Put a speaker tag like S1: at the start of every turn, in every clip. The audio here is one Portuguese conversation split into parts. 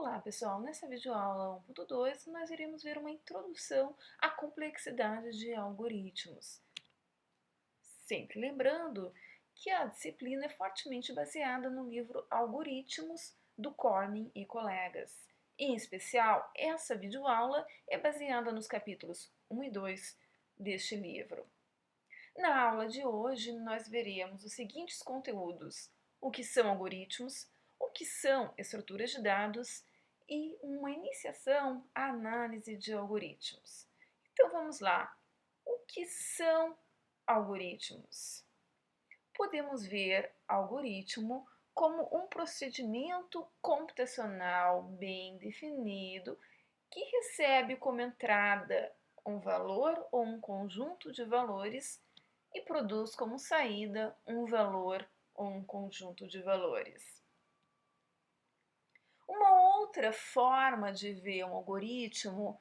S1: Olá pessoal, nessa videoaula 1.2 nós iremos ver uma introdução à complexidade de algoritmos. Sempre lembrando que a disciplina é fortemente baseada no livro Algoritmos, do Corning e colegas. Em especial, essa videoaula é baseada nos capítulos 1 e 2 deste livro. Na aula de hoje, nós veremos os seguintes conteúdos: o que são algoritmos, o que são estruturas de dados e uma iniciação à análise de algoritmos. Então vamos lá. O que são algoritmos? Podemos ver algoritmo como um procedimento computacional bem definido que recebe como entrada um valor ou um conjunto de valores e produz como saída um valor ou um conjunto de valores. Uma outra forma de ver um algoritmo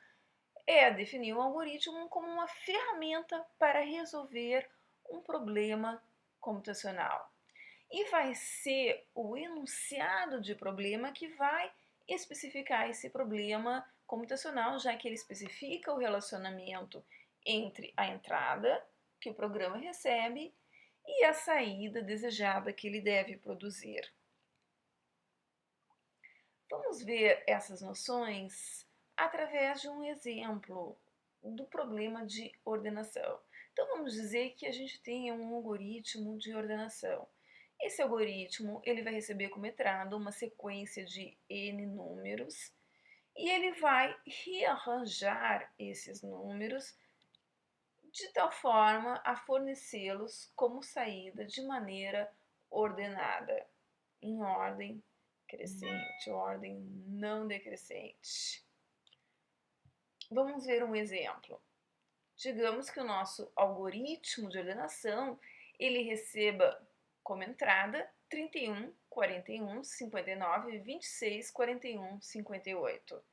S1: é definir um algoritmo como uma ferramenta para resolver um problema computacional. E vai ser o enunciado de problema que vai especificar esse problema computacional, já que ele especifica o relacionamento entre a entrada que o programa recebe e a saída desejada que ele deve produzir. Vamos ver essas noções através de um exemplo do problema de ordenação. Então vamos dizer que a gente tenha um algoritmo de ordenação. Esse algoritmo ele vai receber como entrada uma sequência de n números e ele vai rearranjar esses números de tal forma a fornecê-los como saída de maneira ordenada, em ordem crescente, ordem não decrescente. Vamos ver um exemplo. Digamos que o nosso algoritmo de ordenação ele receba como entrada 31, 41, 59, 26, 41, 58.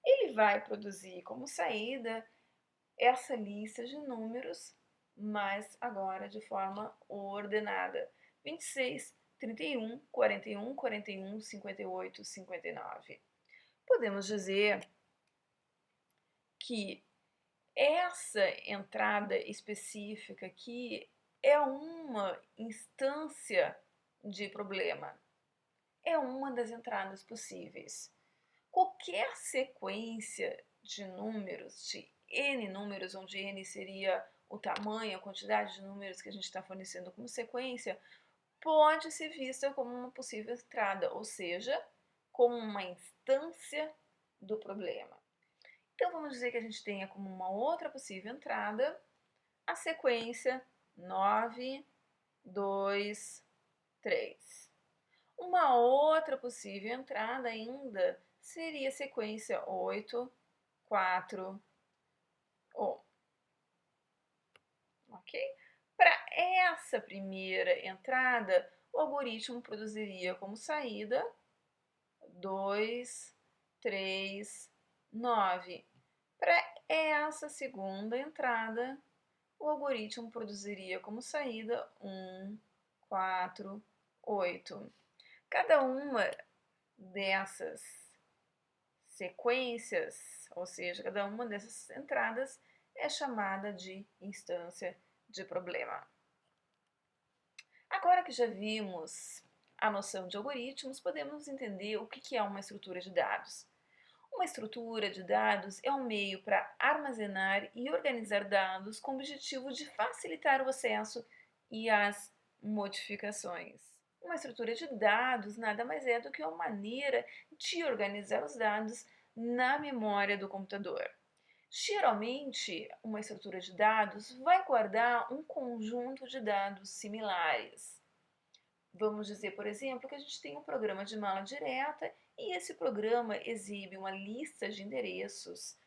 S1: Ele vai produzir como saída essa lista de números, mas agora de forma ordenada. 26, 31, 41, 41, 58, 59. Podemos dizer que essa entrada específica aqui é uma instância de problema. É uma das entradas possíveis. Qualquer sequência de números, de n números, onde n seria o tamanho, a quantidade de números que a gente está fornecendo como sequência, pode ser vista como uma possível entrada, ou seja, como uma instância do problema. Então vamos dizer que a gente tenha como uma outra possível entrada a sequência 9, 2, 3. Uma outra possível entrada ainda seria a sequência 8, 4, 1. Ok? Para essa primeira entrada, o algoritmo produziria como saída 2, 3, 9. Para essa segunda entrada, o algoritmo produziria como saída 1, 4, 8. Cada uma dessas sequências, ou seja, cada uma dessas entradas é chamada de instância de problema. Agora que já vimos a noção de algoritmos, podemos entender o que é uma estrutura de dados. Uma estrutura de dados é um meio para armazenar e organizar dados com o objetivo de facilitar o acesso e as modificações. Uma estrutura de dados nada mais é do que uma maneira de organizar os dados na memória do computador. Geralmente, uma estrutura de dados vai guardar um conjunto de dados similares. Vamos dizer, por exemplo, que a gente tem um programa de mala direta e esse programa exibe uma lista de endereços.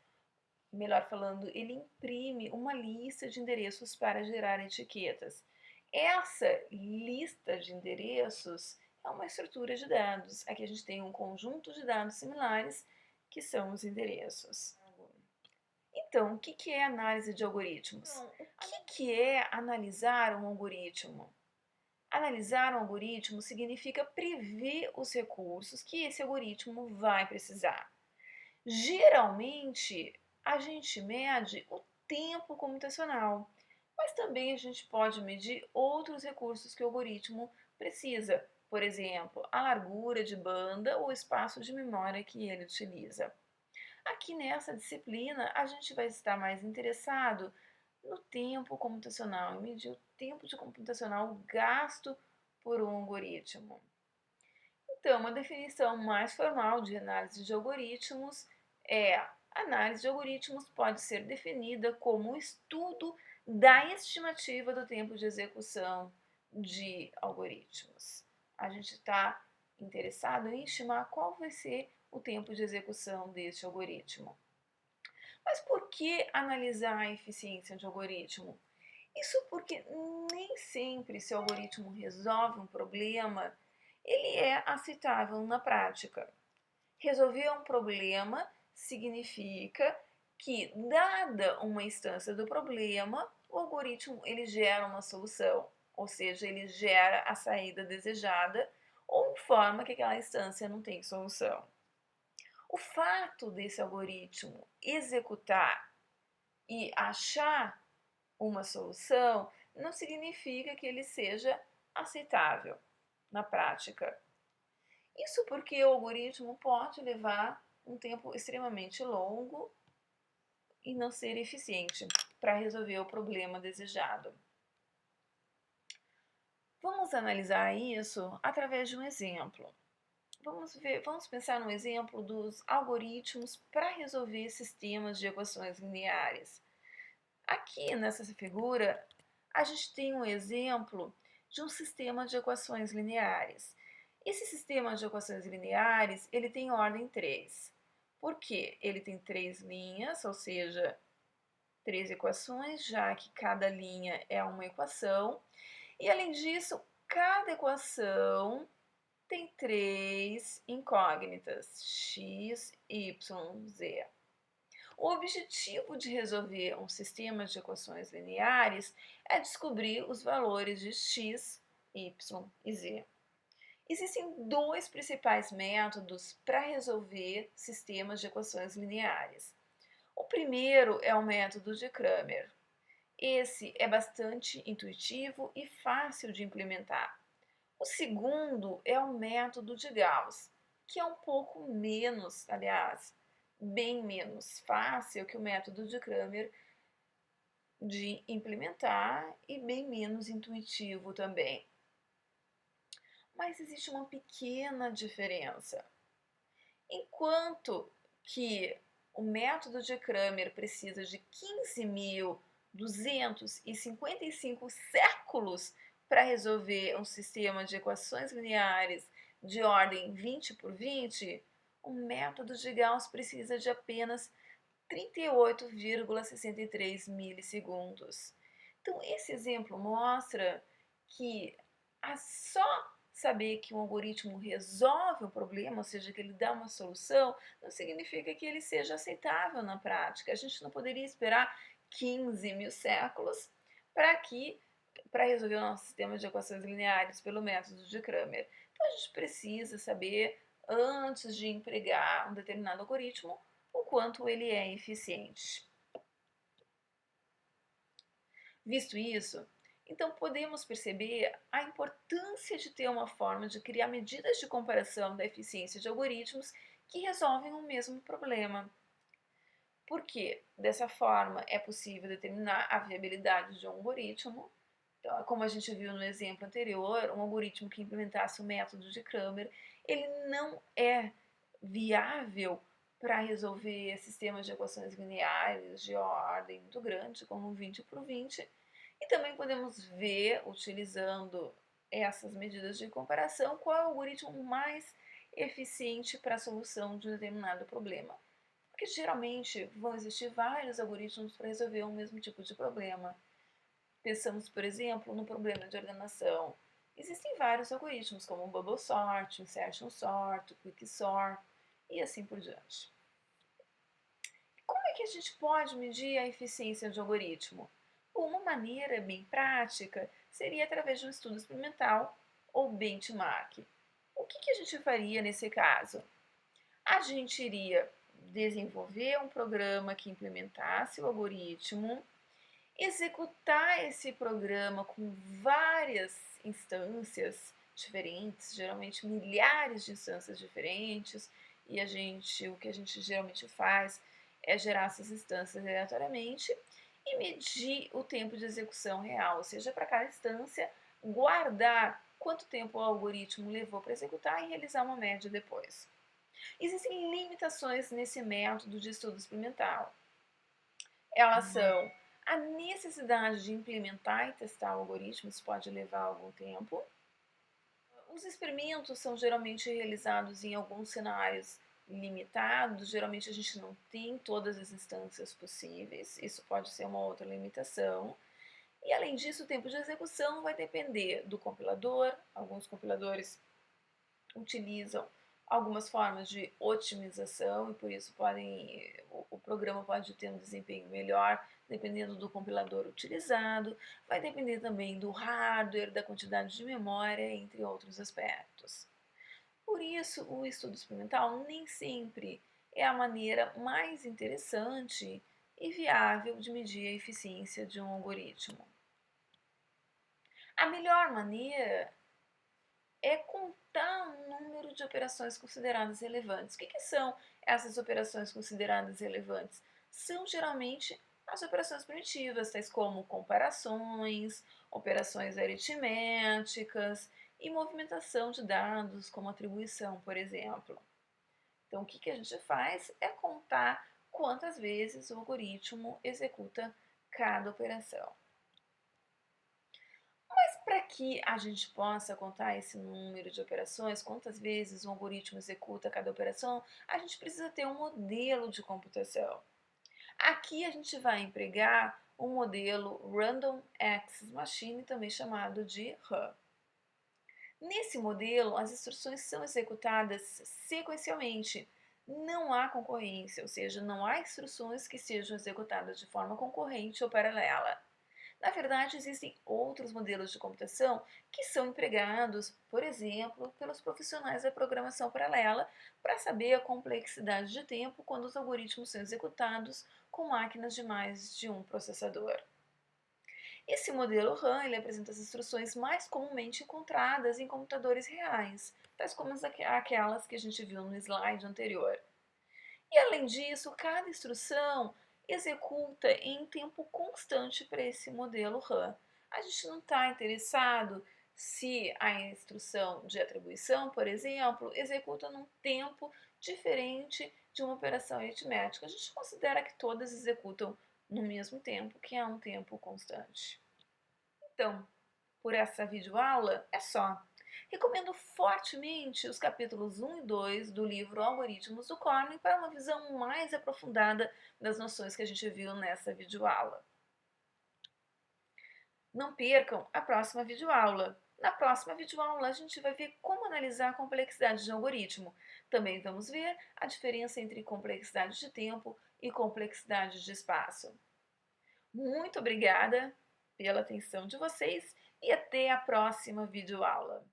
S1: Melhor falando, ele imprime uma lista de endereços para gerar etiquetas. Essa lista de endereços é uma estrutura de dados. Aqui a gente tem um conjunto de dados similares, que são os endereços. Então, o que é análise de algoritmos? O que é analisar um algoritmo? Analisar um algoritmo significa prever os recursos que esse algoritmo vai precisar. Geralmente, a gente mede o tempo computacional, mas também a gente pode medir outros recursos que o algoritmo precisa, por exemplo, a largura de banda ou espaço de memória que ele utiliza. Aqui nessa disciplina, a gente vai estar mais interessado no tempo computacional, em medir o tempo de computacional gasto por um algoritmo. Então, uma definição mais formal de análise de algoritmos é: a análise de algoritmos pode ser definida como o estudo da estimativa do tempo de execução de algoritmos. A gente está interessado em estimar qual vai ser o tempo de execução deste algoritmo. Mas por que analisar a eficiência de algoritmo? Isso porque nem sempre se o algoritmo resolve um problema, ele é aceitável na prática. Resolver um problema significa que, dada uma instância do problema, o algoritmo ele gera uma solução, ou seja, ele gera a saída desejada ou informa que aquela instância não tem solução. O fato desse algoritmo executar e achar uma solução não significa que ele seja aceitável na prática. Isso porque o algoritmo pode levar um tempo extremamente longo e não ser eficiente para resolver o problema desejado. Vamos analisar isso através de um exemplo. Vamos pensar no exemplo dos algoritmos para resolver sistemas de equações lineares. Aqui nessa figura, a gente tem um exemplo de um sistema de equações lineares. Esse sistema de equações lineares, ele tem ordem 3. Por quê? Ele tem 3 linhas, ou seja, 3 equações, já que cada linha é uma equação. E além disso, cada equação tem 3 incógnitas, x, y, z. O objetivo de resolver um sistema de equações lineares é descobrir os valores de x, y e z. Existem dois principais métodos para resolver sistemas de equações lineares. O primeiro é o método de Cramer. Esse é bastante intuitivo e fácil de implementar. O segundo é o método de Gauss, que é um pouco menos, aliás, bem menos fácil que o método de Cramer de implementar e bem menos intuitivo também. Mas existe uma pequena diferença. Enquanto que o método de Cramer precisa de 15.255 séculos para resolver um sistema de equações lineares de ordem 20 por 20, o método de Gauss precisa de apenas 38,63 milissegundos. Então, esse exemplo mostra que só saber que um algoritmo resolve um problema, ou seja, que ele dá uma solução, não significa que ele seja aceitável na prática. A gente não poderia esperar 15 mil séculos para resolver o nosso sistema de equações lineares pelo método de Cramer. Então, a gente precisa saber, antes de empregar um determinado algoritmo, o quanto ele é eficiente. Visto isso, então podemos perceber a importância de ter uma forma de criar medidas de comparação da eficiência de algoritmos que resolvem o mesmo problema. Porque dessa forma é possível determinar a viabilidade de um algoritmo. Então, como a gente viu no exemplo anterior, um algoritmo que implementasse o método de Cramer, ele não é viável para resolver sistemas de equações lineares de ordem muito grande, como 20 por 20. E também podemos ver, utilizando essas medidas de comparação, qual é o algoritmo mais eficiente para a solução de um determinado problema. Porque geralmente vão existir vários algoritmos para resolver o mesmo tipo de problema. Pensamos, por exemplo, no problema de ordenação. Existem vários algoritmos, como o Bubble Sort, o Insertion Sort, o Quicksort e assim por diante. Como é que a gente pode medir a eficiência de um algoritmo? Bom, uma maneira bem prática seria através de um estudo experimental ou benchmark. O que a gente faria nesse caso? A gente iria desenvolver um programa que implementasse o algoritmo, executar esse programa com várias instâncias diferentes, geralmente milhares de instâncias diferentes, e o que a gente geralmente faz é gerar essas instâncias aleatoriamente e medir o tempo de execução real, ou seja, para cada instância, guardar quanto tempo o algoritmo levou para executar e realizar uma média depois. Existem limitações nesse método de estudo experimental. Elas são a necessidade de implementar e testar o algoritmo, isso pode levar algum tempo. Os experimentos são geralmente realizados em alguns cenários limitados, geralmente a gente não tem todas as instâncias possíveis, isso pode ser uma outra limitação. E além disso, o tempo de execução vai depender do compilador, alguns compiladores utilizam algumas formas de otimização e por isso o programa pode ter um desempenho melhor dependendo do compilador utilizado, vai depender também do hardware, da quantidade de memória, entre outros aspectos. Por isso, o estudo experimental nem sempre é a maneira mais interessante e viável de medir a eficiência de um algoritmo. A melhor maneira é contar um número de operações consideradas relevantes. O que são essas operações consideradas relevantes? São geralmente as operações primitivas, tais como comparações, operações aritméticas e movimentação de dados, como atribuição, por exemplo. Então, o que a gente faz é contar quantas vezes o algoritmo executa cada operação. Para que a gente possa contar esse número de operações, quantas vezes um algoritmo executa cada operação, a gente precisa ter um modelo de computação. Aqui a gente vai empregar o modelo Random Access Machine, também chamado de RAM. Nesse modelo, as instruções são executadas sequencialmente. Não há concorrência, ou seja, não há instruções que sejam executadas de forma concorrente ou paralela. Na verdade, existem outros modelos de computação que são empregados, por exemplo, pelos profissionais da programação paralela para saber a complexidade de tempo quando os algoritmos são executados com máquinas de mais de um processador. Esse modelo RAM ele apresenta as instruções mais comumente encontradas em computadores reais, tais como aquelas que a gente viu no slide anterior. E além disso, cada instrução executa em tempo constante para esse modelo RAM. A gente não está interessado se a instrução de atribuição, por exemplo, executa num tempo diferente de uma operação aritmética. A gente considera que todas executam no mesmo tempo, que é um tempo constante. Então, por essa videoaula é só. Recomendo fortemente os capítulos 1 e 2 do livro Algoritmos do Corning para uma visão mais aprofundada das noções que a gente viu nessa videoaula. Não percam a próxima videoaula. Na próxima videoaula a gente vai ver como analisar a complexidade de um algoritmo. Também vamos ver a diferença entre complexidade de tempo e complexidade de espaço. Muito obrigada pela atenção de vocês e até a próxima videoaula.